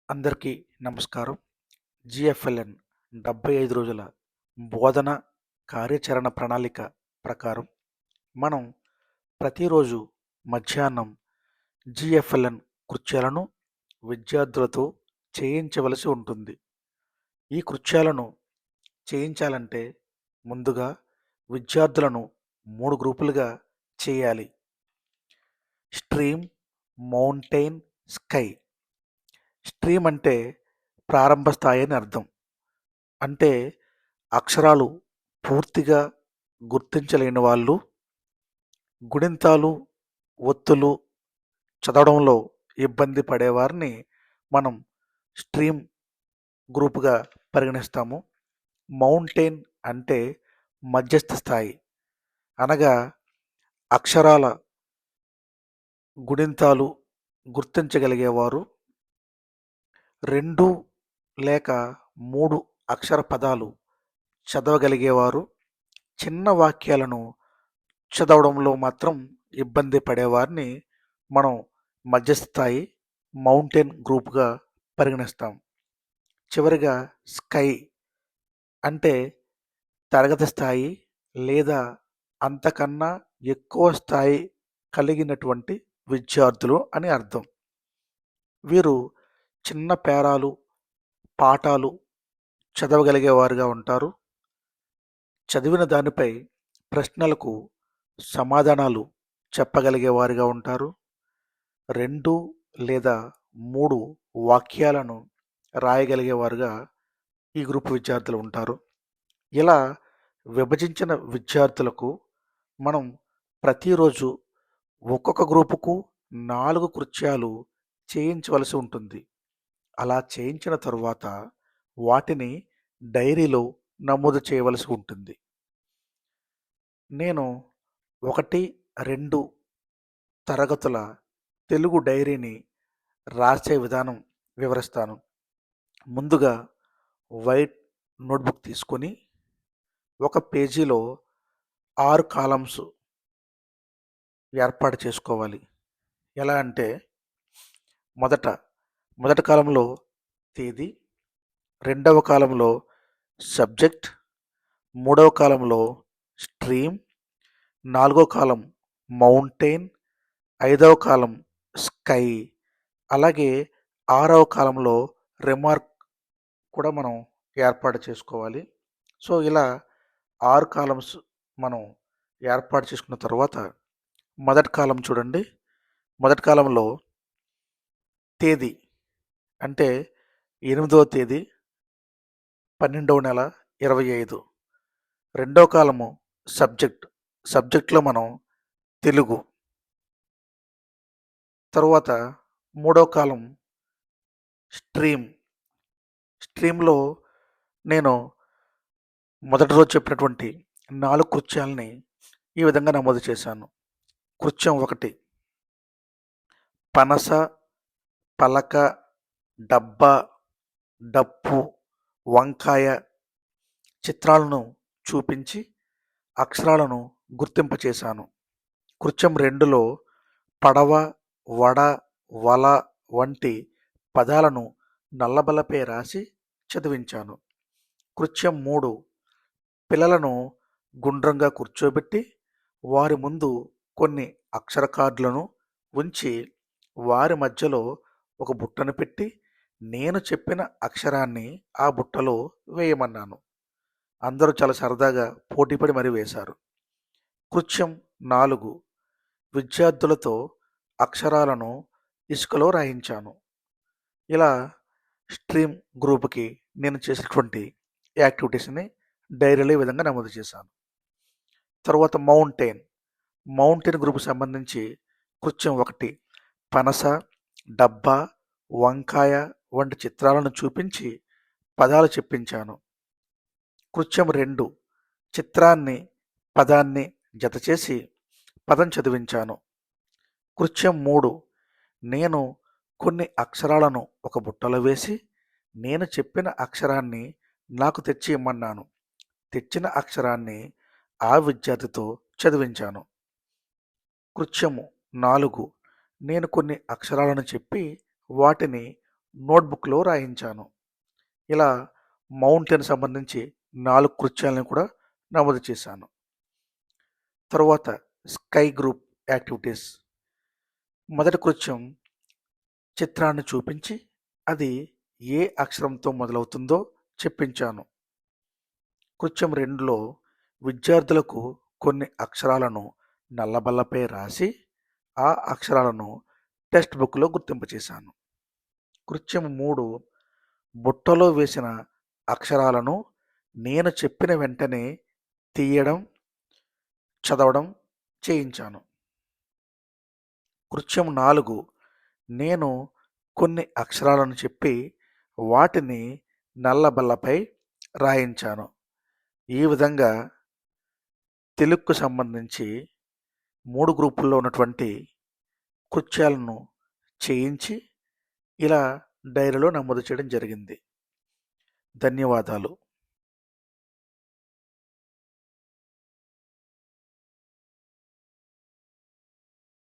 అందరికీ నమస్కారం. జిఎఫ్ఎల్ఎన్ 75 రోజుల బోధన కార్యాచరణ ప్రణాళిక ప్రకారం మనం ప్రతిరోజు మధ్యాహ్నం జిఎఫ్ఎల్ఎన్ కృత్యాలను విద్యార్థులతో చేయించవలసి ఉంటుంది. ఈ కృత్యాలను చేయించాలంటే ముందుగా విద్యార్థులను 3 గ్రూపులుగా చేయాలి. Stream, mountain, sky. స్ట్రీమ్ అంటే ప్రారంభ స్థాయి అని అర్థం. అంటే అక్షరాలు పూర్తిగా గుర్తించలేని వాళ్ళు, గుణింతాలు, ఒత్తులు చదవడంలో ఇబ్బంది పడేవారిని మనం స్ట్రీమ్ గ్రూపుగా పరిగణిస్తాము. మౌంటైన్ అంటే మధ్యస్థ స్థాయి, అనగా అక్షరాల గుణింతాలు గుర్తించగలిగేవారు, 2 లేక 3 అక్షర పదాలు చదవగలిగేవారు, చిన్న వాక్యాలను చదవడంలో మాత్రం ఇబ్బంది పడేవారిని మనం మధ్యస్థాయి మౌంటైన్ గ్రూప్గా పరిగణిస్తాం. చివరిగా స్కై అంటే తరగతి స్థాయి లేదా అంతకన్నా ఎక్కువ స్థాయి కలిగినటువంటి విద్యార్థులు అని అర్థం. వీరు చిన్న పేరాలు, పాఠాలు చదవగలిగేవారుగా ఉంటారు. చదివిన దానిపై ప్రశ్నలకు సమాధానాలు చెప్పగలిగేవారుగా ఉంటారు. 2 లేదా 3 వాక్యాలను రాయగలిగేవారుగా ఈ గ్రూప్ విద్యార్థులు ఉంటారు. ఇలా విభజించిన విద్యార్థులకు మనం ప్రతిరోజు ఒక్కొక్క గ్రూపుకు 4 కృత్యాలు చేయించవలసి ఉంటుంది. అలా చేయించిన తరువాత వాటిని డైరీలో నమోదు చేయవలసి ఉంటుంది. నేను 1, 2 తరగతుల తెలుగు డైరీని రాసే విధానం వివరిస్తాను. ముందుగా వైట్ నోట్బుక్ తీసుకొని ఒక పేజీలో 6 కాలమ్స్ ఏర్పాటు చేసుకోవాలి. ఎలా అంటే మొదటి కాలంలో తేదీ, రెండవ కాలంలో సబ్జెక్ట్, మూడవ కాలంలో స్ట్రీమ్, 4వ కాలం మౌంటైన్, 5వ కాలం స్కై, అలాగే 6వ కాలంలో రిమార్క్ కూడా మనం ఏర్పాటు చేసుకోవాలి. సో ఇలా 6 కాలమ్స్ మనం ఏర్పాటు చేసుకున్న తర్వాత మొదటి కాలం చూడండి. మొదటి కాలంలో తేదీ అంటే 8వ తేదీ 12వ నెల 25. రెండవ కాలము సబ్జెక్ట్లో మనం తెలుగు. తరువాత మూడవ కాలం స్ట్రీమ్లో నేను మొదటి రోజు చెప్పినటువంటి 4 కృత్యాలని ఈ విధంగా నమోదు చేశాను. కృత్యం 1, పనస, పలక, డబ్బా, డప్పు, వంకాయ చిత్రాలను చూపించి అక్షరాలను గుర్తింపచేశాను. కృత్యం 2లో పడవ, వడ, వల వంటి పదాలను నల్లబలపై రాసి చదివించాను. కృత్యం 3 పిల్లలను గుండ్రంగా కూర్చోబెట్టి వారి ముందు కొన్ని అక్షర కార్డులను ఉంచి వారి మధ్యలో ఒక బుట్టను పెట్టి నేను చెప్పిన అక్షరాన్ని ఆ బుట్టలో వేయమన్నాను. అందరూ చాలా సరదాగా పోటీపడి మరీ వేశారు. కృత్యం 4 విద్యార్థులతో అక్షరాలను ఇసుకలో రాయించాను. ఇలా స్ట్రీమ్ గ్రూప్కి నేను చేసినటువంటి యాక్టివిటీస్ని డైరీలో ఈ విధంగా నమోదు చేశాను. తర్వాత మౌంటైన్ గ్రూప్కి సంబంధించి కృత్యం 1 పనస, డబ్బా, వంకాయ వంటి చిత్రాలను చూపించి పదాలు చెప్పించాను. కృత్యం 2 చిత్రాన్ని పదాన్ని జతచేసి పదం చదివించాను. కృత్యం 3 నేను కొన్ని అక్షరాలను ఒక బుట్టలో వేసి నేను చెప్పిన అక్షరాన్ని నాకు తెచ్చి ఇమ్మన్నాను. తెచ్చిన అక్షరాన్ని ఆ విద్యార్థితో చదివించాను. కృత్యము 4 నేను కొన్ని అక్షరాలను చెప్పి వాటిని నోట్బుక్లో రాయించాను. ఇలా మౌంటైన్ సంబంధించి 4 కృత్యాలను కూడా నమోదు చేశాను. తరువాత స్కై గ్రూప్ యాక్టివిటీస్. మొదటి కృత్యం చిత్రాన్ని చూపించి అది ఏ అక్షరంతో మొదలవుతుందో చెప్పించాను. కృత్యం 2లో విద్యార్థులకు కొన్ని అక్షరాలను నల్లబల్లపై రాసి ఆ అక్షరాలను టెక్స్ట్ బుక్లో గుర్తింపచేశాను. కృత్యం 3 బుట్టలో వేసిన అక్షరాలను నేను చెప్పిన వెంటనే తీయడం, చదవడం చేయించాను. కృత్యం 4 నేను కొన్ని అక్షరాలను చెప్పి వాటిని నల్లబల్లపై రాయించాను. ఈ విధంగా తెలుగుకు సంబంధించి 3 గ్రూపుల్లో ఉన్నటువంటి కృత్యాలను చేయించి ఇలా డైరీలో నమోదు చేయడం జరిగింది. ధన్యవాదాలు.